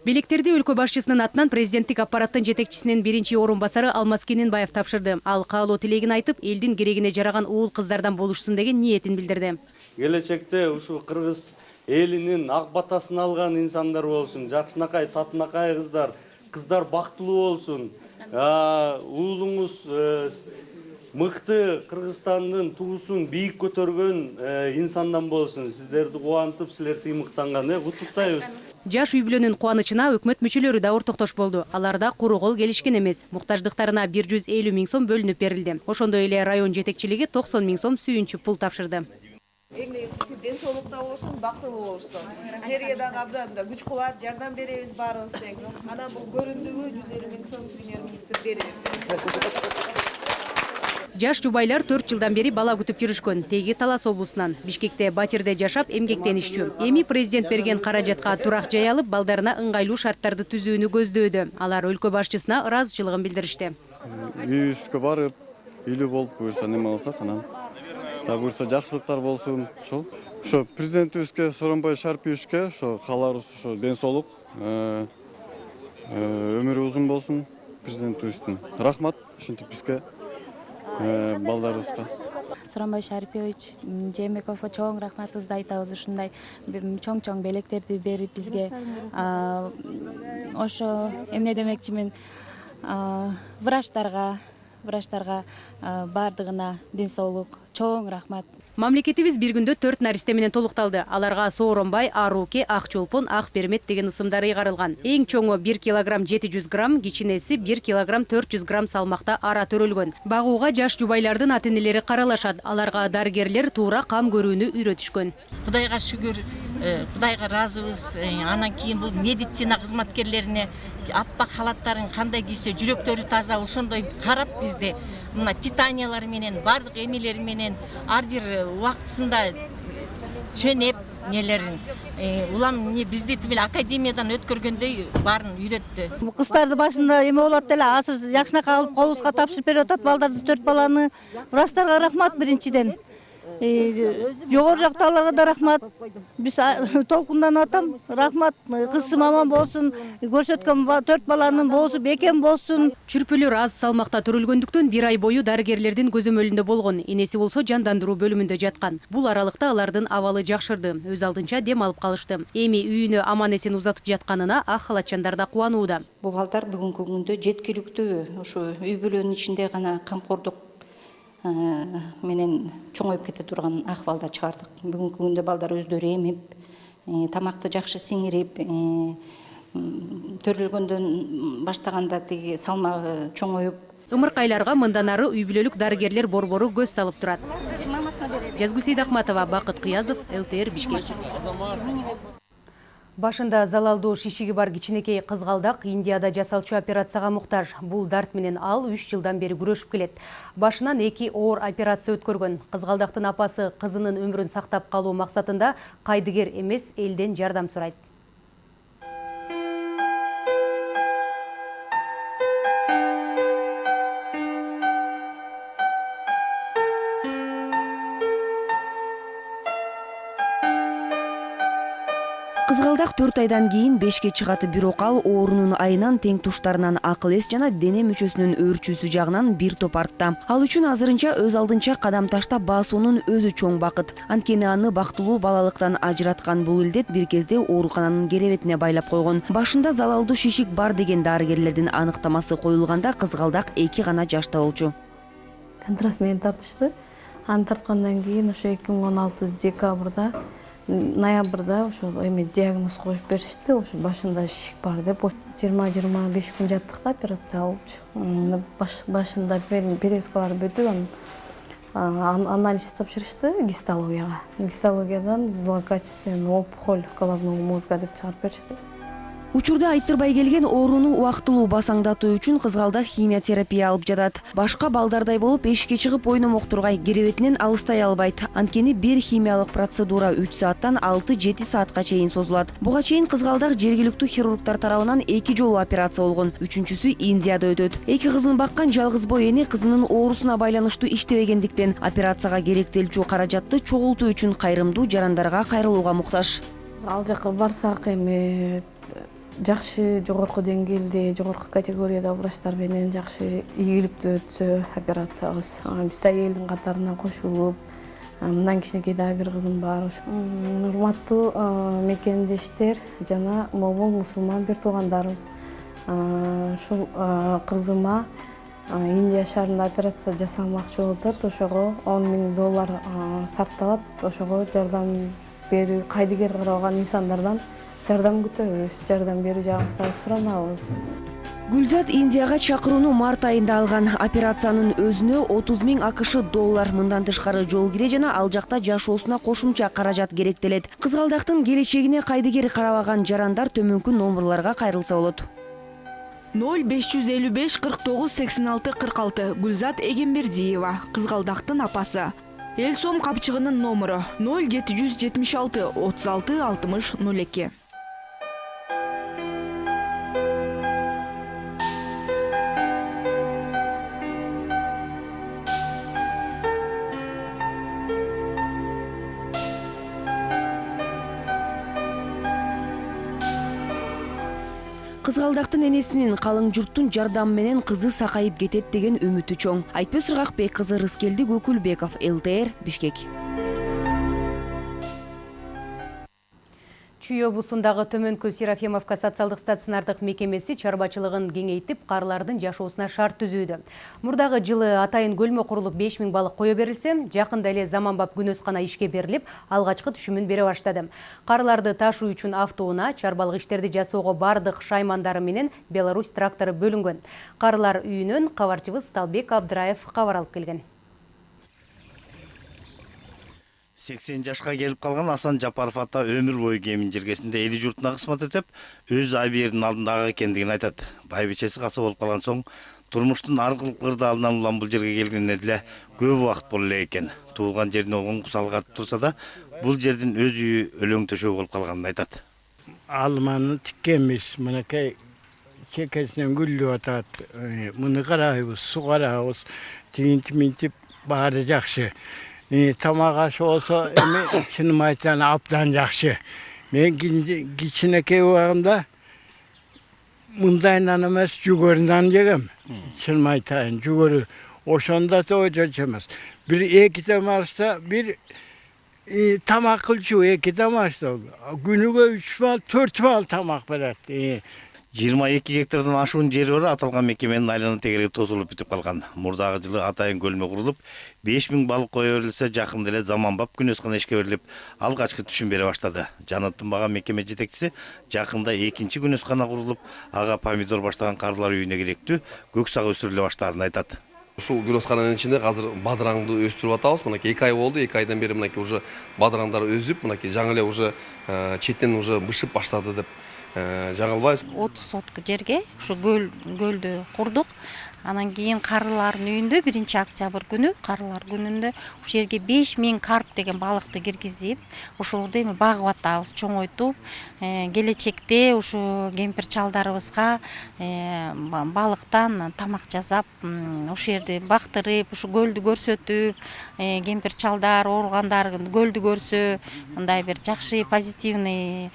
S1: Белектерди өлкө башчысынын атынан президенттик аппараттын жетекчисинин биринчи орун басары Алмаз Кененбаев тапшырды. Ал каалоо тилегин айтып, элдин керегине жараган уул кыздардан болушсун деген ниетин билдирди.
S2: Келечекте ушу кыргыз элинин ак батасын алган инсандар болсун, жакшынакай, татынакай кыздар бактылуу болсун. Уулуңуз мыкты Кыргызстандын тугусун бийик көтөргөн инсандан болсун. Сиздерди кубантып, силер сыймыктанган. Куттуктайбыз.
S1: Жаш үй бүлөнүн кубанычына өкмөт мүчөлөрү да ортоктош болду. Аларда куру кол келишкен эмес. Муктаждыктарына 150 миң сом бөлүнүп берилди. Ошондой эле район жетекчилиги 90 миң сом сүйүнчү пул тапшырды.
S26: Эң негизгиси ден соолукта болушун, бактылуу болушун. Силерге дагы абдан күч кубат, жардам беребиз баарыбыз тең. Анан бул көрүндүгү 150 миң сом премьер-министр берди.
S1: Жаш жубайлар 4 жылдан бери бала күтүп жүрүшкөн. Теги Талас облусунан. Бишкекте батирде жашап, эмгектенишчү. Эми президент берген каражатка турак жай алып, балдарына ыңгайлуу шарттарды түзүүнү көздөөдө. Алар өлкө башчысына ыраазычылыгын билдиришти.
S27: Үйүбүзгө барып, үйлүү болуп буюрса неме алсак, анан да буюрса жакшылыктар болсун. Ошо президентибизге Сооронбай Шарпиевичке ошо кааларыбыз ошо ден соолук, өмүрү узун болсун президентибиздин. Рахмат, ушинтип бизге балдарыбызга.
S28: Сооронбай Шарпиевич Жээнбековго чоң рахматыбызды айтабыз. Ушундай чоң белектерди берип бизге. Ошо эмне демекчимин, врачтарга бардыгына ден соолук чоң рахмат.
S1: Мамлекетибиз бир күндө 4 наристе менен толукталды. Аларга Сооронбай, Аруке, Акчолпон, Акбермет деген ысымдар ыйгарылган. Эң чоңу 1 килограмм 700 грамм, кичинеси 1 килограмм 400 грамм салмакта ара төрөлгөн. Багууга жаш жубайлардын ата-энелери каралашат. Аларга дарыгерлер туура кам көрүүнү үйрөтүшкөн.
S3: Кудайга шүгүр, Кудайга разыбыз. Анан кийин бул медицина кызматкерлерине аппак халаттарын кандай кийсе жүрөктөрү таза ошондой карап бизде мына питаниялар менен бардык эмелери менен ар бир убактысында чөнөп нелерин улам бизди тимел академиядан өткөргөндөй баарын үйрөттү.
S9: Кыздарды башында эме болот эле, азыр жакшынакай алып колубузга тапшырып берип атат балдарды, 4 баланы. Врачтарга рахмат биринчиден. Жогору жактагыларга да рахмат. Биз толкунданып атам. Рахмат. Кызым аман болсун. Көрсөткөн 4 баланын боосу бекем болсун.
S1: Чүрпөлөр аз салмакта төрөлгөндүктөн 1 ай бою дарыгерлердин көзөмөлүндө болгон. Энеси болсо жандандыруу бөлүмүндө жаткан. Бул аралыкта алардын абалы жакшырды. Өз алдынча дем алып калышты. Эми үйүнө аман эсен узатып жатканына ак халатчандар да кубанууда.
S20: Бул балдар бүгүнкү күндө жеткиликтүү, ошо үй бүлөнүн ичинде гана камкордук менен чоңоюп кете турган акыбалда чыгардык. Бүгүнкү күндө балдар өздөрү эмип, тамакты жакшы сиңирип, төрөлгөндөн баштаганда тиги салмагы чоңоюп.
S1: Ымыркайларга мындан ары үй бүлөлүк дарыгерлер борбору көз салып турат. Жазгүл Сейдахматова, Бакыт Кыязов, ЛТР Бишкек. Башында залалдуу шишиги бар кичинекей кызгалдак Индияда жасалчу операцияга муктаж. Бул дарт менен ал 3 жылдан бери күрөшүп келет. Башынан 2 оор операция өткөргөн. Кызгалдактын апасы кызынын өмүрүн сактап калуу максатында кайдыгер эмес элден жардам сурайт.
S10: Кызгалдак 4 айдан кийин бешке чыгат, бирок ал оорунун айынан, тең туштарынан, акыл эс жана дене мүчөсүнүн өөрчүүсү жагынан бир топ артта. Ал үчүн азырынча өз алдынча кадам таштап басуунун өзү чоң бакыт. Анткени аны бактылуу балалыктан ажыраткан бул илдет бир кезде оорукананын керебетине байлап койгон. Башында залалдуу шишик бар деген дарыгерлердин аныктамасы коюлганда кызгалдак 2 гана жашта болчу.
S11: Контраст менен тартышты. Аны тарткандан кийин ошо 2016 декабрда ноябрда ошо эме диагноз коюп беришти. Ошо башында шишик бар деп 20-25 күн жаттык да операция болчу. Башында перевязкалар бүтүп, анализ тапшырышты гистологияга. Гистологиядан злокачественный опухоль головного мозга деп чыгарып беришти.
S10: Учурда айттырбай келген ооруну убактылуу басаңдатуу үчүн кызгалдак химиотерапия алып жатат. Башка балдардай болуп эшикке чыгып ойномок тургай, керебетинен алыстай албайт. Анткени бир химиялык процедура 3 сааттан 6-7 саатка чейин созулат. Буга чейин кызгалдак жергиликтүү хирургтар тарабынан 2 жолу операция болгон. Үчүнчүсү Индияда өтөт. 2 кызын баккан жалгыз бой эне кызынын оорусуна байланыштуу иштебегендиктен операцияга керектелчү каражатты чогултуу үчүн кайрымдуу жарандарга кайрылууга муктаж.
S11: Ал жака барсак эми жакшы жогорку деңгээлде, жогорку категорияда врачтар менен жакшы ийгиликтүү өтсө операциябыз. Биз да элдин катарына кошулуп, мындан кичинекей дагы бир кызым бар. Урматтуу мекендештер жана момун мусулман бир туугандарым. Ушул кызыма Индия шаарында операция жасалмакчы болуп атат. Ошого $10,000 сарпталат. Ошого жардам берүү, кайдыгер каралган инсандардан жардам күтөбүз, жардам берүү жагыңызды суранабыз.
S10: Гүлзат Индияга чакырууну март айында алган. Операциянын өзүнө $30,000 АКШ мындан тышкары жол кире жана ал жакта жашоосуна кошумча каражат керектелет. Кызгалдактын келечегине кайдыгер карабаган жарандар төмөнкү номерларга кайрылса болот.
S12: 0555 49 86 46 Гүлзат Эгембердиева, кызгалдактын апасы. Эл сом капчыгынын номеру 0776 36 60 02.
S10: Кызгалдактын энесинин калың журттун жардамы менен кызы сакайып кетет деген үмүтү чоң. Айтпөз Ыргакбек кызы Рыскелди Көкүлбеков, ЛТР Бишкек.
S1: Чүй облусундагы Төмөнкү Серафимовка социалдык стационардык мекемеси чарбачылыгын кеңейтип, карылардын жашоосуна шарт түзүүдө. Мурдагы жылы атайын көлмө курулуп 5000 балык кое берилсе, жакында эле заманбап күнөскана ишке берилип, алгачкы түшүмүн бере баштады. Карыларды ташуу үчүн автоунаа, чарбалык иштерди жасоого бардык шаймандары менен Беларусь трактору бөлүнгөн. Карылар үйүнөн кабарчыбыз Талбек Абдыраев кабар алып келген.
S7: 80 жашка келип калган Асан Жапаров ата өмүр бою кемин жергесинде эли журтуна кызмат өтөп, өз абийирдин алдындагы экендигин айтат. Байбичеси каса болуп калган соң, турмуштун ар кылыкырды алынан улам бул жерге келгенине деле көп убакыт боло эле экен. Туулган жерине болгон кусалык артып турса да, бул жердин өз үйү өлөң төшөө болуп калганын айтат.
S13: Алманы тиккенбиз, мынакей чекесинен гүллүп атат. Муну карайбыз, суу карайбыз, тигинтип баары жакшы. Тамак аш болсо эми чынын айтсам абдан жакшы. Мен кичинекей убагымда мындайынан эмес жүгөрүнөн жегем. Чынын айтайын, жүгөрү ошондо тойчу эмес. Бир эки тамашта бир тамак кылчу, эки тамашта күнүгө 3 бал, 4 бал тамак берет.
S7: 22 гектардан ашуун жери бар аталган мекеменин айлана тегерги тосулуп бүтүп калган. Мурдагы жылы атайын көлмө курулуп, 5000 балык кое берилсе, жакында эле заманбап күнөскана ишке берилип, алгачкы түшүм бере баштады. Жанаттынбаган мекеме жетекчиси жакында экинчи күнөскана курулуп, ага помидор баштаган карылар үйүнө керектүү көк сак өсүрүлө баштаарын айтат.
S14: Ушул күнөскананын ичинде азыр бадыраңды өстүрүп атабыз. Мынакей 2 ай болду. 2 айдан бери мынакей уже бадыраңдар өзүп, мынакей жаңы эле уже четтен уже бышып баштады деп жаңылбайбыз.
S15: 30 сотка жерге ушу көлдү курдук. Анан кийин карылардын үйүндө 1-октябрь күнү карылар күнүндө ушу жерге 5000 карп деген балыкты киргизип, ошолорду эми багып атабыз, чоңойтуп, келечекте ушу кемпир чалдарыбызга балыктан тамак жасап, ошол жерде бактырып, ушу көлдү көрсөтүп, кемпир чалдар ооругандар көлдү көрсө, мындай бир жакшы позитивный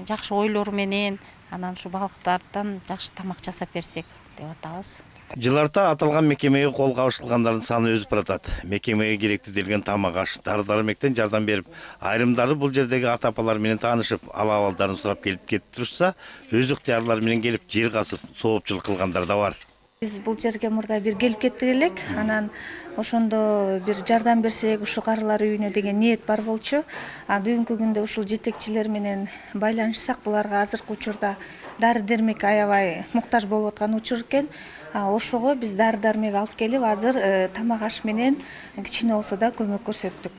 S15: жакшы ойлор менен анан ушу балыктардан жакшы тамак жасап берсек деп атабыз.
S7: Жыларда аталган мекемеге кол кабышылгандардын саны өсүп баратат. Мекемеге керектүү делген тамак аш, дары-дармектен жардам берип, айрымдары бул жердеги ата-апалар менен таанышып, ал-абалдарын сурап келип кетип турушса, өз ыктыярлары менен келип жер казып, соопчулук кылгандар да бар.
S15: Биз бул жерге мурда бир келип кеттик элек, анан ошондо бир жардам берсек, ушу карылар үйүнө деген ниет бар болчу. Бүгүнкү күндө ушул жетекчилер менен байланышсак, буларга азыркы учурда дары-дармек аябай муктаж болуп аткан учур экен. Ошого биз дары-дармек алып келип, азыр тамак аш менен кичине болсо да көмөк көрсөттүк.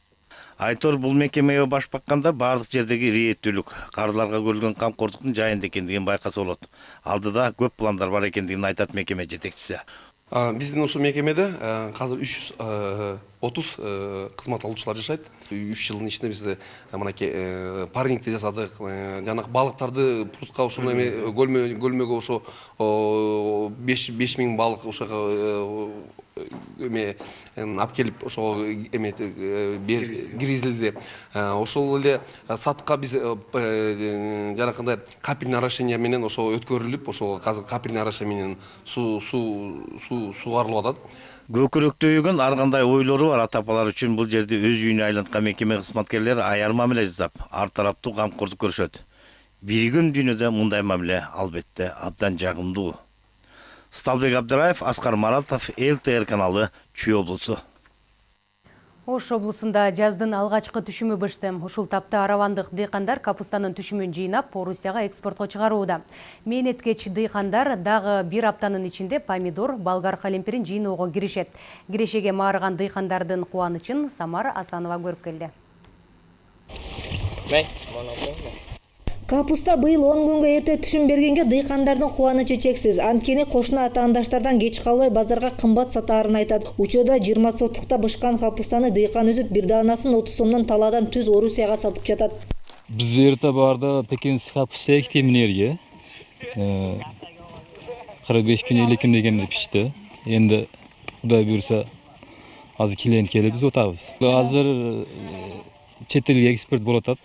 S7: Айтор бул мекемеге баш баккандар бардык жердеги ирээттүүлүк, карыларга көрүлгөн камкордуктун жайында экендигин байкаса болот. Алдыда көп пландар бар экендигин айтат мекеме жетекчиси.
S14: Биздин ушул мекемеде азыр 330 кызмат алуучулар жашайт. 3 жылдын ичинде биз мынакей парнингди жасадык, жанагы балыктарды прутка ушул эме көлмөгө ошо 5000 балык ошого эме алып келип ошого эме киргизилди. Ошол эле сатка биз жанакындай капельный орошение менен ошо өткөрүлүп, ошо азыр капельный орошение менен сугарылып атат.
S7: Көкүрөктөгөн ар кандай ойлору бар ата-апалар үчүн бул жерди өз үйүнө айланткан мекеме кызматкерлери аяр мамиле жасап, ар тараптуу камкордук көрүшөт. Бир күн дүйнөдө мындай мамиле албетте абдан жагымдуу. Талбек Абдыраев, Аскар Маратов, ЛТР каналы, Чүй облусу.
S1: Ош облусунда жаздын алгачкы түшүмү бышты. Ушул тапта аравандык дыйкандар капустанын түшүмүн жыйнап, Орусияга экспортко чыгарууда. Мээнеткеч дыйкандар дагы бир аптанын ичинде помидор, болгар калемпирин жыйноого киришет. Кирешеге маарыган дыйкандардын кубанычын Самара Асанова көрүп келди.
S16: Капуста быйыл 10 күнгө эрте түшүм бергенге дыйкандардын кубанычы чексиз. Анткени кошуна атаандаштардан кеч калбай базарга кымбат сатаарын айтат. Учурда 20 соттукта бышкан капустаны дыйкан үзүп, бир даанасын 30 сомдон талаадан түз Орусияга сатып жатат.
S17: Биз эрте баарда пекинский капуста экти эмнерге 45 күн 50 күн дегенде пишти. Энди Кудай буйруса азыр клиент келип биз отабыз. Азыр чет элге экспорт болуп атат.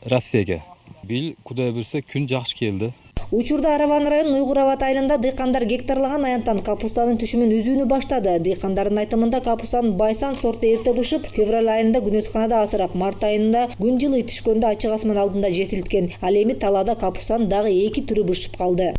S17: Россияга. Бил Кудай буйруса күн жакшы келди.
S16: Учурда Араван районунун Уйгур Абад айылында дыйкандар гектарлаган аянттан капустанын түшүмүн үзүүнү баштады. Дыйкандардын айтымында капустанын Байсан сорту эрте бышып, февраль айында күнөсканада асырап, март айында күн жылый түшкөндө ачык асман алдында жетилткен. Ал эми талаада капустанын дагы 2 түрү бышып калды.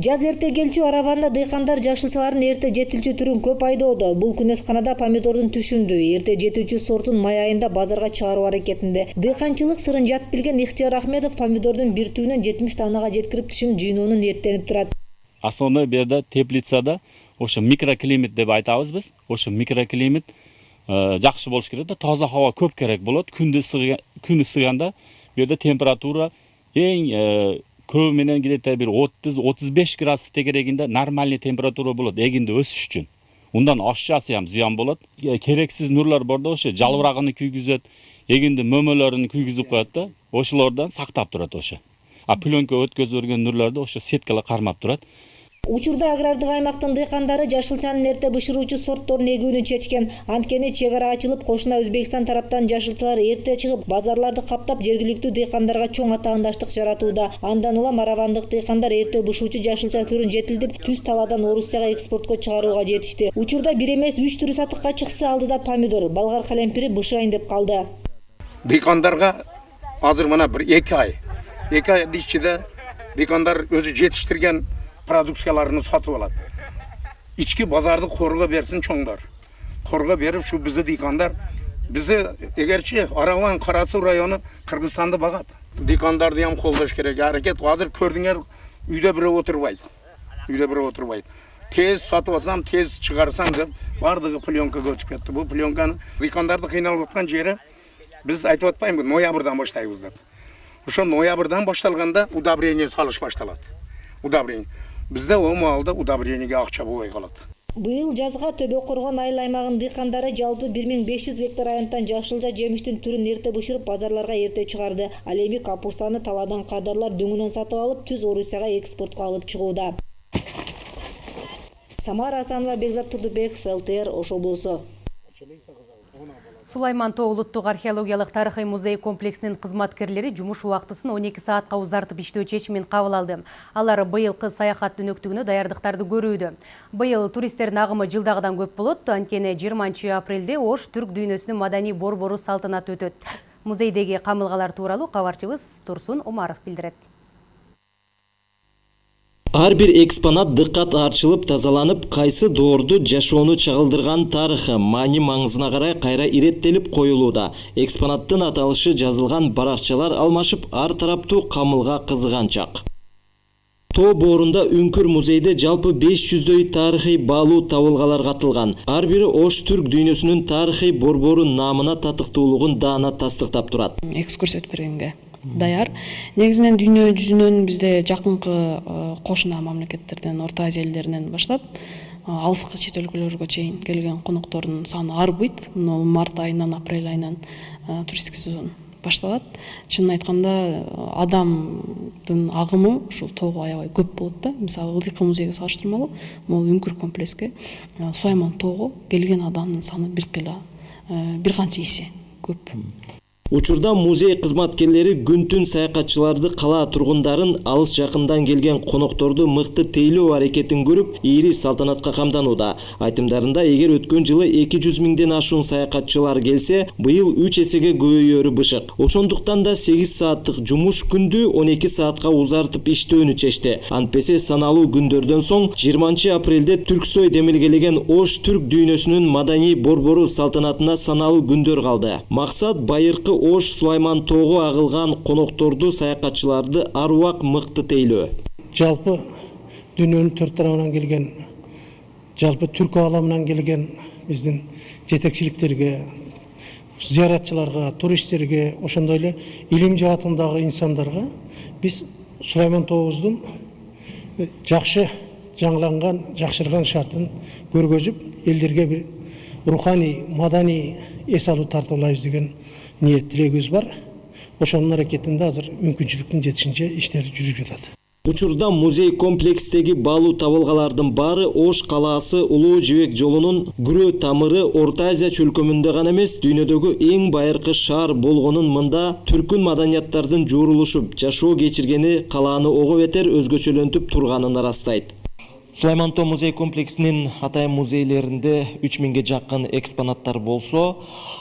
S16: Жаз эрте келчү Араванда дыйкандар жашылчалардын эрте жетилчү түрүн көп айдоодо. Бул күнөсканада помидордун түшүндү эрте жетүүчү сортун май айында базарга чыгаруу аракетинде. Дыйканчылык сырын жат билген Ихтияр Ахмедов помидордун бир түбүнөн 70 тоннага жеткирип түшүм жыйноону ниеттенип турат.
S4: Основной берде теплицада ошо микроклимат деп айтабыз биз. Ошо микроклимат жакшы болуш керек да, таза хаба көп керек болот. Күн ысыганда бу жерде температура эң көбү менен где-то бир 30-35 градус тегерегинде нормальный температура болот эгинде өсүш үчүн. Ундан ашчасы ham зыян болот. Керексиз нурлар бар да, ошо жалбырагын күйгүзөт, эгинде мөмөлөрүн күйгүзүп коет да, ошолордон сактап турат ошо. А пленка өткөзүп берген нурларды ошо сеткалар кармап турат.
S16: Учурда агрардык аймактын дыйкандары жашылчанын эрте бышыруучу сортторун эгүүнү чечкен. Анткени чек ара ачылып, кошуна Өзбекстан тараптан жашылчалар эрте чыгып, базарларды каптап, жергиликтүү дыйкандарга чоң атаандаштык жаратууда. Андан улам аравандык дыйкандар эрте бышуучу жашылча түрүн жетилдип, түз талаадан Орусияга экспортко чыгарууга жетишти. Учурда бир эмес 3 түрү сатыкка чыкса, алдыда помидор, болгар калемпири бышайын деп калды.
S6: Дыйкандарга азыр мына бир 2 ай. 2 ай ичинде дыйкандар өзү жетиштирген продукцияларını сатып алат. İçki bazarda korga versin çoğunlar. Korga verip şu bizi dıykanlar. Bizi egerçi Aravon Karasu rayonu Kırgızstan'da bagat. Dıykanlar diyem koldaş gerek. Hareket hazır kördünger üyde biri oturbaydı. Üyde biri oturbaydı. Tez satıp alsam, tez çıkarsam da vardığı plyonka götüp gitti. Bu plyonkаны dıykanlarda kıynalıp atkan yeri biz aytıp atpayım. Noyabrdan başlayız dep. Şu noyabrdan baştalganda udobрение salış başladı. Udobрение. Bizde o malda удобрениеге акча болбой калат.
S16: Быйыл жазга Төбө Коргон айыл аймагынын дыйкандары жалпы 1500 гектар аянттан жашылча жемиштин түрүн эрте бышырып, базарларга эрте чыгарды. Ал эми капустаны талаадан кадарлар дөңүнөн сатып алып, түз Орусияга экспортко алып чыгууда. Самара Асанова, Бекзат Турдубеков, ЛТР, Ош облусу.
S1: Сулайман Тоо улуттук археологиялык тарыхый музей комплексинин кызматкерлери жумуш убактысын 12 саатка узартып иштөө чечимин кабыл алды. Алар быйылкы саякат өнөктүгүнө даярдыктарды көрүүдө. Быйыл туристтердин агымы жылдагыдан көп болот. Анткени 20 апрелде Ош түрк дүйнөсүнүн маданий борбору салтанаты өтөт. Музейдеги камылгалар тууралуу кабарчыбыз Турсун Умаров билдирет.
S8: Ар бир экспонат дыккат арчылып, тазаланып, кайсы доорду жашоону чагылдырган тарыхы, маани маңызына карай кайра иреттелип коюлууда. Экспонаттын аталышы жазылган баракчалар алмашып, ар тараптуу камылга кызыганчак. Тоо боорунда Үңкүр музейде жалпы 500дөй тарыхый баалуу табылгалар катылган. Ар бири Ош түрк дүйнөсүнүн тарыхый борбору наамына татыктуулугун даана тастыктап турат.
S11: Экскурсия өтүп бергенге даяр. Негизинен дүйнө жүзүнөн бизде жакынкы кошуна мамлекеттерден, Орто Азия элдеринен баштап, алыскы чет өлкөлөргө чейин келген коноктордун саны арбыйт. Мына март айынан, апрель айынан туристик сезон башталат. Чынын айтканда, адамдын агымы ушул тоого аябай көп болот да. Мисалы, Ылдыйкы музейге салыштырмалуу, могу Үңкүр комплекске Сулайман тоого келген адамдын саны бир канча эсе көп.
S8: Учурда музей кызматкерлери күн-түн саякатчыларды, кала тургундарын, алыс жакындан келген конокторду мыкты тейлөө аракетин көрүп, ири салтанатка камданууда. Айтымдарында, эгер өткөн жылы 200 миңден ашуун саякатчылар келсе, быйыл 3 эсеге көбөйөрү бышык. Ошондуктан да 8 сааттык жумуш күндү 12 саатка узартып иштөөнү чечти. Антпесе саналуу күндөрдөн соң 20 апрелде Түрксой демилгелеген Ош түрк дүйнөсүнүн маданий борбору салтанатына саналуу күндөр калды. Максат байыркы Ош Сулайман тоого агылган конокторду, саякатчыларды ар убак мыкты тейлөө.
S18: Жалпы дүйнөнүн төрт тарабынан келген, жалпы түрк ааламынан келген биздин жетекчиликтерге, зыяратчыларга, туристтерге, ошондой эле илим жаатындагы инсандарга биз Сулайман тообуздун жакшы жаңыланган, жакшырган шартын көргөзүп, элдерге бир руханий, маданий эс алуу тартуулайбыз деген ниет тилегибиз бар. Ошонун аракетинде азыр мүмкүнчүлүктүн жетишинче иштер жүрүп жатат.
S8: Учурда музей комплекстеги балуу табылгалардын баары Ош калаасы Улуу Жибек жолунун күрө тамыры Орто Азия чөлкөмүндө гана эмес, дүйнөдөгү эң байыркы шаар болгонун, мында түркүн маданияттардын жуурулушуп, жашоо кечиргени калааны ого бетер өзгөчөлөнтүп турганын ырастайт. Сулайман Тоо музей комплексинин атайын музейлеринде 3000ге жакын экспонаттар болсо,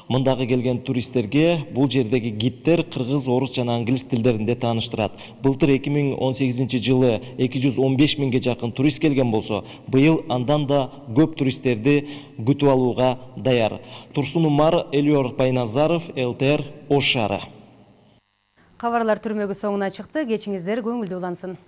S8: мындагы келген туристтерге бул жердеги гидтер кыргыз, орус жана англис тилдеринде тааныштырат. Былтыр 2018-жылы 215 миңге жакын турист келген болсо, быйыл андан да көп туристтерди күтүп алууга даяр. Турсун Умар, Элиор Байназаров, ЛТР, Ош шаары.
S1: Кабарлар түрмөгү соңуна чыкты. Кечиңиздер көңүлдүү улансын.